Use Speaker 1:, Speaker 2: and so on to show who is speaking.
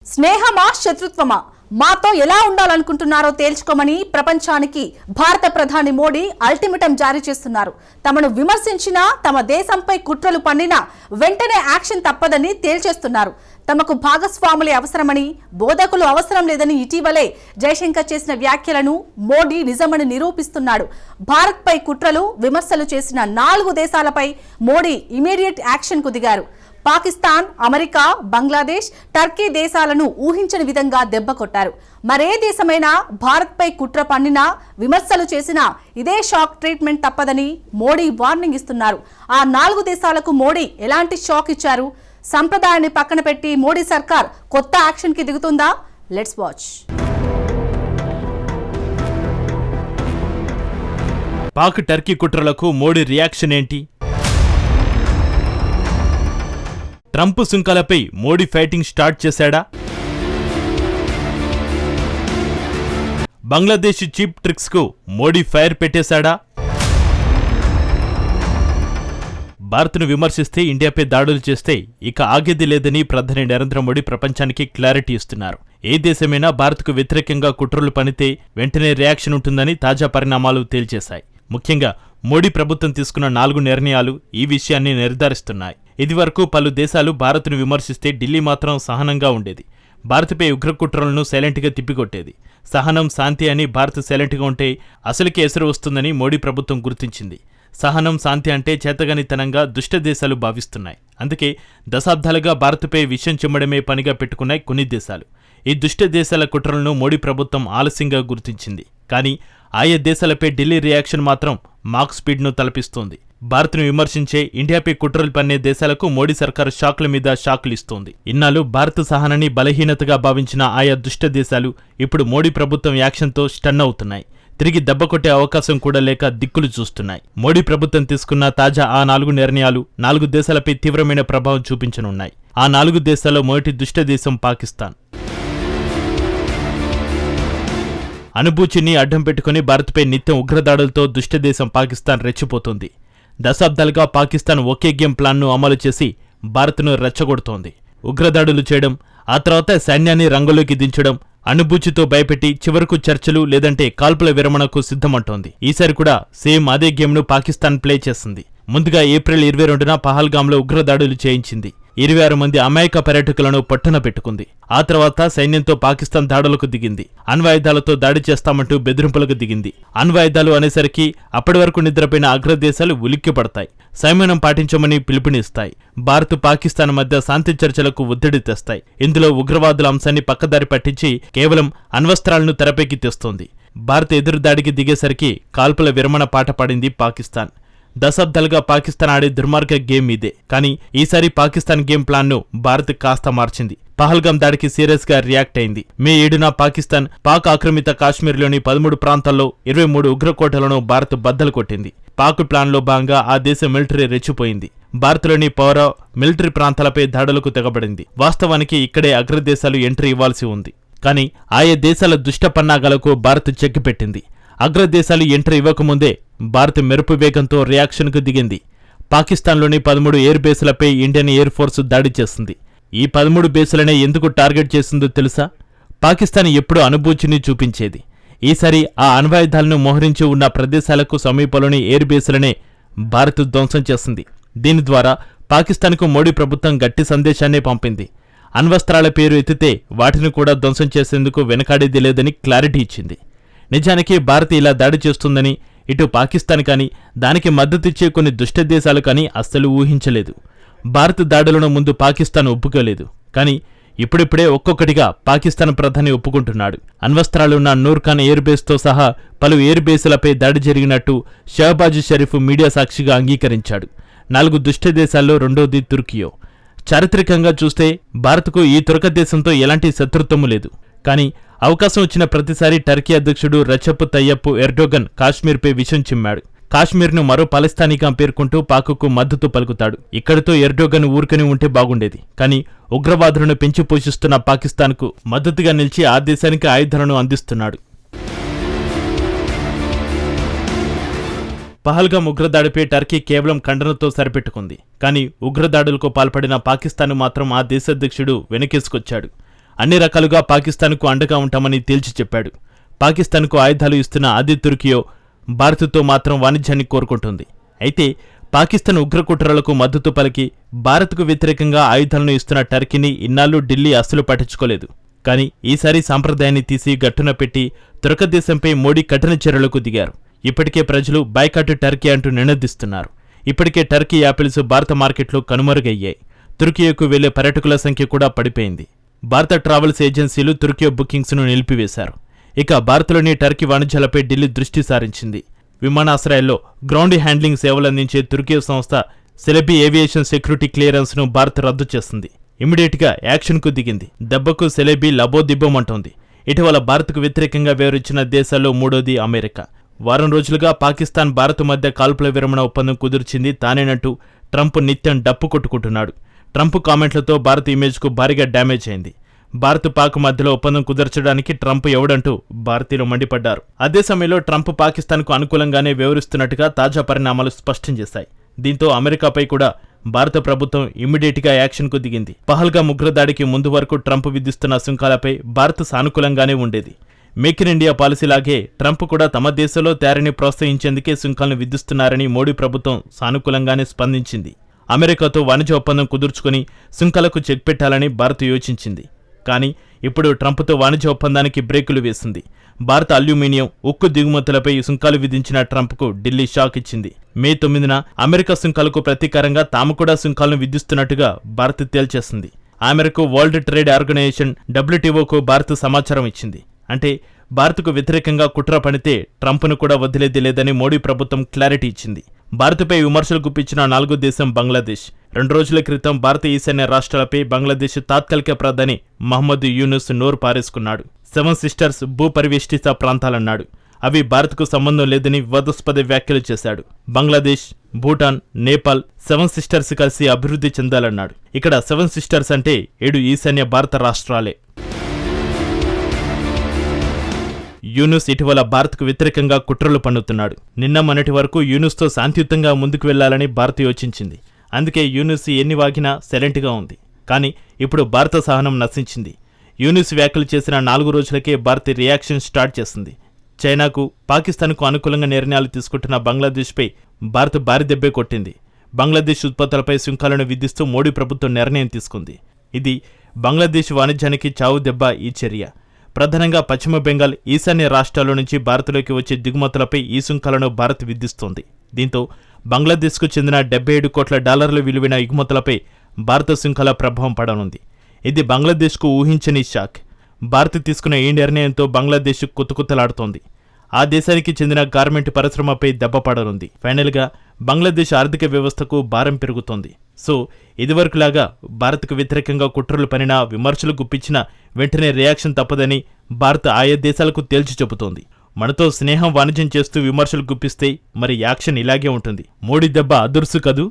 Speaker 1: స్నేహమా శత్రుత్వమా మాతో ఎలా ఉండాలనుకుంటున్నారో తేల్చుకోమని ప్రపంచానికి భారత ప్రధాని మోడీ అల్టిమేటం జారీ చేస్తున్నారు. తమను విమర్శించినా తమ దేశంపై కుట్రలు పన్నినా వెంటనే యాక్షన్ తప్పదని తేల్చేస్తున్నారు. తమకు భాగస్వాములే అవసరమని, బోధకులు అవసరం లేదని ఇటీవలే జయశంకర్ చేసిన వ్యాఖ్యలను మోడీ నిజమని నిరూపిస్తున్నాడు. భారత్పై కుట్రలు, విమర్శలు చేసిన 4 దేశాలపై మోడీ ఇమీడియట్ యాక్షన్ కు దిగారు. పాకిస్తాన్, అమెరికా, బంగ్లాదేశ్, టర్కీ దేశాలను ఊహించని విధంగా దెబ్బకొట్టారు. మరే దేశమైనా భారత్పై కుట్ర పన్నినా, విమర్శలు చేసినా ఇదే షాక్ ట్రీట్మెంట్ తప్పదని మోడీ వార్నింగ్ ఇస్తున్నారు. ఆ 4 దేశాలకు మోడీ ఎలాంటి షాక్ ఇచ్చారు? సంప్రదాయాన్ని పక్కన పెట్టి మోడీ సర్కార్ కొత్త యాక్షన్ కి దిగుతుందా? Let's watch.
Speaker 2: పాక్ టర్కీ కుట్రలకు మోడీ రియాక్షన్ ఏంటి? ట్రంప్ సుంకాలపై మోడీ ఫైటింగ్ స్టార్ట్ చేశాడా? బంగ్లాదేశ్ చీప్ ట్రిక్స్ కు మోడీ ఫైర్ పెట్టేశాడా? భారత్ను విమర్శిస్తే, ఇండియాపై దాడులు చేస్తే ఇక ఆగేది లేదని ప్రధాని నరేంద్ర మోడీ ప్రపంచానికి క్లారిటీ ఇస్తున్నారు. ఏ దేశమైనా భారత్కు వ్యతిరేకంగా కుట్రలు పనితే వెంటనే రియాక్షన్ ఉంటుందని తాజా పరిణామాలు తేల్చేశాయి. ముఖ్యంగా మోడీ ప్రభుత్వం తీసుకున్న 4 నిర్ణయాలు ఈ విషయాన్ని నిర్ధారిస్తున్నాయి. ఇదివరకు పలు దేశాలు భారత్ను విమర్శిస్తే ఢిల్లీ మాత్రం సహనంగా ఉండేది. భారత్పై ఉగ్రకుట్రలను సైలెంట్గా తిప్పికొట్టేది. సహనం, శాంతి అని భారత్ సైలెంట్గా ఉంటే అసలుకే ఎసరు వస్తుందని మోడీ ప్రభుత్వం గుర్తించింది. సహనం, శాంతి అంటే చేతగానితనంగా దుష్ట దేశాలు భావిస్తున్నాయి. అందుకే దశాబ్దాలుగా భారత్పై విషం చిమ్మడమే పనిగా పెట్టుకున్నాయి కొన్ని దేశాలు. ఈ దుష్ట దేశాల కుట్రలను మోడీ ప్రభుత్వం ఆలస్యంగా గుర్తించింది. కానీ ఆయా దేశాలపై ఢిల్లీ రియాక్షన్ మాత్రం మాక్ స్పీడ్ను తలపిస్తోంది. భారత్ను విమర్శించే, ఇండియాపై కుట్రలు పన్నే దేశాలకు మోడీ సర్కారు షాక్ల మీద షాక్లు ఇస్తోంది. ఇన్నాళ్ళు భారత సహనాన్ని బలహీనతగా భావించిన ఆయా దుష్ట దేశాలు ఇప్పుడు మోడీ ప్రభుత్వం యాక్షన్తో స్టన్ అవుతున్నాయి. తిరిగి దెబ్బకొట్టే అవకాశం కూడా లేక దిక్కులు చూస్తున్నాయి. మోడీ ప్రభుత్వం తీసుకున్న తాజా ఆ 4 నిర్ణయాలు 4 దేశాలపై తీవ్రమైన ప్రభావం చూపించనున్నాయి. ఆ 4 దేశాల్లో మొదటి దుష్ట దేశం పాకిస్తాన్. అనుభూతిని అడ్డం పెట్టుకుని భారత్పై నిత్యం ఉగ్రదాడులతో దుష్టదేశం పాకిస్తాన్ రెచ్చిపోతుంది. దశాబ్దాలుగా పాకిస్తాన్ ఒకే గేమ్ ప్లాన్ను అమలు చేసి భారత్ను రెచ్చగొడుతోంది. ఉగ్రదాడులు చేయడం, ఆ తర్వాత సైన్యాన్ని రంగంలోకి దించడం, అనుభూతితో భయపెట్టి చివరకు చర్చలు లేదంటే కాల్పుల విరమణకు సిద్ధమంటోంది. ఈసారి కూడా సేమ్ అదే గేమ్ను పాకిస్తాన్ ప్లే చేసింది. ముందుగా ఏప్రిల్ 22న పహల్గాంలో ఉగ్రదాడులు చేయించింది. 26 మంది అమాయక పర్యాటకులను పొట్టన పెట్టుకుంది. ఆ తర్వాత సైన్యంతో పాకిస్తాన్ దాడులకు దిగింది. అణ్వాయుధాలతో దాడి చేస్తామంటూ బెదిరింపులకు దిగింది. అణ్వాయుధాలు అనేసరికి అప్పటి వరకు నిద్రపోయిన అగ్రదేశాలు ఉలిక్కిపడతాయి. సంయమనం పాటించమని పిలుపునిస్తాయి. భారత్, పాకిస్తాన్ మధ్య శాంతి చర్చలకు ఒత్తిడి తెస్తాయి. ఇందులో ఉగ్రవాదుల అంశాన్ని పక్కదారి పట్టించి కేవలం అణ్వస్త్రాలను తెరపైకి తెస్తోంది. భారత్ ఎదురుదాడికి దిగేసరికి కాల్పుల విరమణ పాట పాడింది పాకిస్తాన్. దశాబ్దాలుగా పాకిస్తాన్ ఆడే దుర్మార్గ గేమ్ ఇదే. కానీ ఈసారి పాకిస్తాన్ గేమ్ ప్లాన్ను భారత్ కాస్త మార్చింది. పహల్గాం దాడికి సీరియస్ గా రియాక్ట్ అయింది. మే 7న పాకిస్తాన్ పాక్ ఆక్రమిత కాశ్మీర్లోని 13 ప్రాంతాల్లో 23 ఉగ్రకోటలను భారత్ బద్దలు కొట్టింది. పాక్ ప్లాన్లో భాగంగా ఆ దేశ మిలిటరీ రెచ్చిపోయింది. భారత్లోని పౌర, మిలిటరీ ప్రాంతాలపై దాడులకు తెగబడింది. వాస్తవానికి ఇక్కడే అగ్రదేశాలు ఎంట్రీ ఇవ్వాల్సి ఉంది. కానీ ఆయా దేశాల దుష్ట పన్నాగాలకు భారత్ చెక్కిపెట్టింది. అగ్రదేశాలు ఎంట్రీ ఇవ్వకముందే భారత్ మెరుపు వేగంతో రియాక్షన్కు దిగింది. పాకిస్తాన్లోని 13 ఎయిర్ బేసులపై ఇండియన్ ఎయిర్ ఫోర్స్ దాడి చేసింది. ఈ 13 బేసులనే ఎందుకు టార్గెట్ చేసిందో తెలుసా? పాకిస్తాన్ ఎప్పుడూ అనుభూతిని చూపించేది. ఈసారి ఆ అణ్వాయుధాలను మోహరించి ఉన్న ప్రదేశాలకు సమీపంలోని ఎయిర్ బేసులనే భారత్ ధ్వంసం చేసింది. దీని ద్వారా పాకిస్తాన్కు మోడీ ప్రభుత్వం గట్టి సందేశాన్నే పంపింది. అణ్వస్త్రాల పేరు ఎత్తితే వాటిని కూడా ధ్వంసం చేసేందుకు వెనకాడేది లేదని క్లారిటీ ఇచ్చింది. నిజానికి భారత్ ఇలా దాడి చేస్తుందని ఇటు పాకిస్తాన్ కానీ, దానికి మద్దతిచ్చే కొన్ని దుష్ట దేశాలు కానీ అస్సలు ఊహించలేదు. భారత్ దాడులను ముందు పాకిస్తాన్ ఒప్పుకోలేదు. కానీ ఇప్పుడిప్పుడే ఒక్కొక్కటిగా పాకిస్తాన్ ప్రధాని ఒప్పుకుంటున్నాడు. అణ్వస్త్రాలున్న నూర్ ఖాన్ ఎయిర్ బేస్తో సహా పలు ఎయిర్ బేసులపై దాడి జరిగినట్టు షహబాజ్ షరీఫ్ మీడియా సాక్షిగా అంగీకరించాడు. 4 దుష్ట దేశాల్లో రెండోది తుర్కియో. చారిత్రకంగా చూస్తే భారత్కు ఈ తురక దేశంతో ఎలాంటి శత్రుత్వము లేదు. కానీ అవకాశం వచ్చిన ప్రతిసారి టర్కీ అధ్యక్షుడు రెచెప్ తయ్యప్ ఎర్డోగన్ కాశ్మీర్పై విషం చిమ్మాడు. కాశ్మీర్ను మరో పాలస్తీనాగా పేర్కొంటూ పాక్కు మద్దతు పలుకుతాడు. ఇక్కడితో ఎర్డోగన్ ఊరుకుని ఉంటే బాగుండేది. కానీ ఉగ్రవాదులను పెంచి పోషిస్తున్న పాకిస్తాన్కు మద్దతుగా నిలిచి ఆ దేశానికి ఆయుధాలను అందిస్తున్నాడు. పహల్గాం ఉగ్రదాడిపై టర్కీ కేవలం ఖండనతో సరిపెట్టుకుంది. కానీ ఉగ్రదాడులకు పాల్పడిన పాకిస్తాన్ మాత్రం ఆ దేశాధ్యక్షుడు వెనకేసుకొచ్చాడు. అన్ని రకాలుగా పాకిస్తాన్కు అండగా ఉంటామని తేల్చి చెప్పాడు. పాకిస్తాన్కు ఆయుధాలు ఇస్తున్న అదే తుర్కియో భారత్తో మాత్రం వాణిజ్యాన్ని కోరుకుంటుంది. అయితే పాకిస్తాన్ ఉగ్రకుట్రలకు మద్దతు పలికి భారత్కు వ్యతిరేకంగా ఆయుధాలను ఇస్తున్న టర్కీని ఇన్నాళ్లు ఢిల్లీ అస్సలు పట్టించుకోలేదు. కానీ ఈసారి సాంప్రదాయాన్ని తీసి గట్టున పెట్టి తుర్క దేశంపై మోడీ కఠిన చర్యలకు దిగారు. ఇప్పటికే ప్రజలు బైకాట్ టర్కీ అంటూ నినదిస్తున్నారు. ఇప్పటికే టర్కీ యాపిల్స్ భారత మార్కెట్లో కనుమరుగయ్యాయి. తుర్కియోకు వెళ్లే పర్యాటకుల సంఖ్య కూడా పడిపోయింది. భారత ట్రావెల్స్ ఏజెన్సీలు తుర్కియో బుకింగ్స్ను నిలిపివేశారు. ఇక భారత్లోని టర్కీ వాణిజ్యాలపై ఢిల్లీ దృష్టి సారించింది. విమానాశ్రయాల్లో గ్రౌండ్ హ్యాండ్లింగ్ సేవలందించే తుర్కియో సంస్థ సెలెబీ ఏవియేషన్ సెక్యూరిటీ క్లియరెన్స్ను భారత్ రద్దు చేసింది. ఇమీడియట్గా యాక్షన్కు దిగింది. దెబ్బకు సెలెబీ లబోదిబ్బోమంటోంది. ఇటీవల భారత్కు వ్యతిరేకంగా వ్యవహరించిన దేశాల్లో మూడోది అమెరికా. వారం రోజులుగా పాకిస్తాన్ భారత్ మధ్య కాల్పుల విరమణ ఒప్పందం కుదిర్చింది తానేనంటూ ట్రంప్ నిత్యం డప్పు కొట్టుకుంటున్నాడు. ట్రంప్ కామెంట్లతో భారత్ ఇమేజ్కు భారీగా డ్యామేజ్ అయింది. భారత్ పాక్ మధ్యలో ఒప్పందం కుదర్చడానికి ట్రంప్ ఎవడంటూ భారతీయులు మండిపడ్డారు. అదే సమయంలో ట్రంప్ పాకిస్తాన్కు అనుకూలంగానే వ్యవహరిస్తున్నట్టుగా తాజా పరిణామాలు స్పష్టం చేశాయి. దీంతో అమెరికాపై కూడా భారత ప్రభుత్వం ఇమ్మీడియట్గా యాక్షన్కు దిగింది. పహల్గామ్ ఉగ్రదాడికి ముందు వరకు ట్రంప్ విధిస్తున్న సుంకాలపై భారత్ సానుకూలంగానే ఉండేది. మేక్ ఇన్ ఇండియా పాలసీలాగే ట్రంప్ కూడా తమ దేశంలో తయారీని ప్రోత్సహించేందుకే సుంకాలను విధిస్తున్నారని మోడీ ప్రభుత్వం సానుకూలంగానే స్పందించింది. అమెరికాతో వాణిజ్య ఒప్పందం కుదుర్చుకుని సుంకాలకు చెక్ పెట్టాలని భారత్ యోచించింది. కానీ ఇప్పుడు ట్రంప్తో వాణిజ్య ఒప్పందానికి బ్రేకులు వేసింది. భారత అల్యూమినియం, ఉక్కు దిగుమతులపై సుంకాలు విధించిన ట్రంప్కు ఢిల్లీ షాక్ ఇచ్చింది. మే 9న అమెరికా సుంకాలకు ప్రతీకారంగా తాము కూడా సుంకాలను విధిస్తున్నట్టుగా భారత్ తేల్చేసింది. ఆ మేరకు వరల్డ్ ట్రేడ్ ఆర్గనైజేషన్ WTOకు భారత్ సమాచారం ఇచ్చింది. అంటే భారత్కు వ్యతిరేకంగా కుట్ర పనితే ట్రంప్ను కూడా వదిలేది లేదని మోడీ ప్రభుత్వం క్లారిటీ ఇచ్చింది. భారత్పై విమర్శలు గుప్పించిన 4వ దేశం బంగ్లాదేశ్. 2 రోజుల క్రితం భారత ఈశాన్య రాష్ట్రాలపై బంగ్లాదేశ్ తాత్కాలిక ప్రధాని మహమ్మద్ యూనుస్ నోరు పారేసుకున్నాడు. 7 సిస్టర్స్ భూపరివేష్టిత ప్రాంతాలన్నాడు. అవి భారత్కు సంబంధం లేదని వివాదాస్పద వ్యాఖ్యలు చేశాడు. బంగ్లాదేశ్, భూటాన్, నేపాల్ 7 సిస్టర్స్ కలిసి అభివృద్ధి చెందాలన్నాడు. ఇక్కడ 7 సిస్టర్స్ అంటే 7 ఈశాన్య భారత రాష్ట్రాలే. యూనుస్ ఇటీవల భారత్కు వ్యతిరేకంగా కుట్రలు పన్నుతున్నాడు. నిన్న మొన్నటి వరకు యూనుస్తో శాంతియుతంగా ముందుకు వెళ్లాలని భారత్ యోచించింది. అందుకే యూనుస్ ఎన్ని వాగినా సైలెంట్గా ఉంది. కానీ ఇప్పుడు భారత సహనం నశించింది. యూనుస్ వ్యాఖ్యలు చేసిన 4 రోజులకే భారత్ రియాక్షన్ స్టార్ట్ చేసింది. చైనాకు, పాకిస్తాన్కు అనుకూలంగా నిర్ణయాలు తీసుకుంటున్న బంగ్లాదేశ్పై భారత్ భారీ దెబ్బే కొట్టింది. బంగ్లాదేశ్ ఉత్పత్తులపై సుంకాలను విధిస్తూ మోడీ ప్రభుత్వం నిర్ణయం తీసుకుంది. ఇది బంగ్లాదేశ్ వాణిజ్యానికి చావు దెబ్బ. ఈ చర్య ప్రధానంగా పశ్చిమ బెంగాల్, ఈశాన్య రాష్ట్రాల నుంచి భారత్లోకి వచ్చే దిగుమతులపై ఈ సుంకాలను భారత్ విధిస్తోంది. దీంతో బంగ్లాదేశ్కు చెందిన $77 కోట్ల విలువైన ఎగుమతులపై భారత సుంకాల ప్రభావం పడనుంది. ఇది బంగ్లాదేశ్కు ఊహించని షాక్. భారత్ తీసుకున్న ఈ నిర్ణయంతో బంగ్లాదేశ్ కుతకుతలాడుతోంది. ఆ దేశానికి చెందిన గార్మెంట్ పరిశ్రమపై దెబ్బ పడనుంది. ఫైనల్గా బంగ్లాదేశ్ ఆర్థిక వ్యవస్థకు భారం పెరుగుతోంది. సో ఇదివరకులాగా భారత్కు వ్యతిరేకంగా కుట్రలు పనినా, విమర్శలు గుప్పించినా వెంటనే రియాక్షన్ తప్పదని భారత్ ఆయా దేశాలకు తేల్చి చెబుతోంది. మనతో స్నేహం, వాణిజ్యం చేస్తూ విమర్శలు గుప్పిస్తే మరి యాక్షన్ ఇలాగే ఉంటుంది. మోడీ దెబ్బ అదుర్సు కదూ.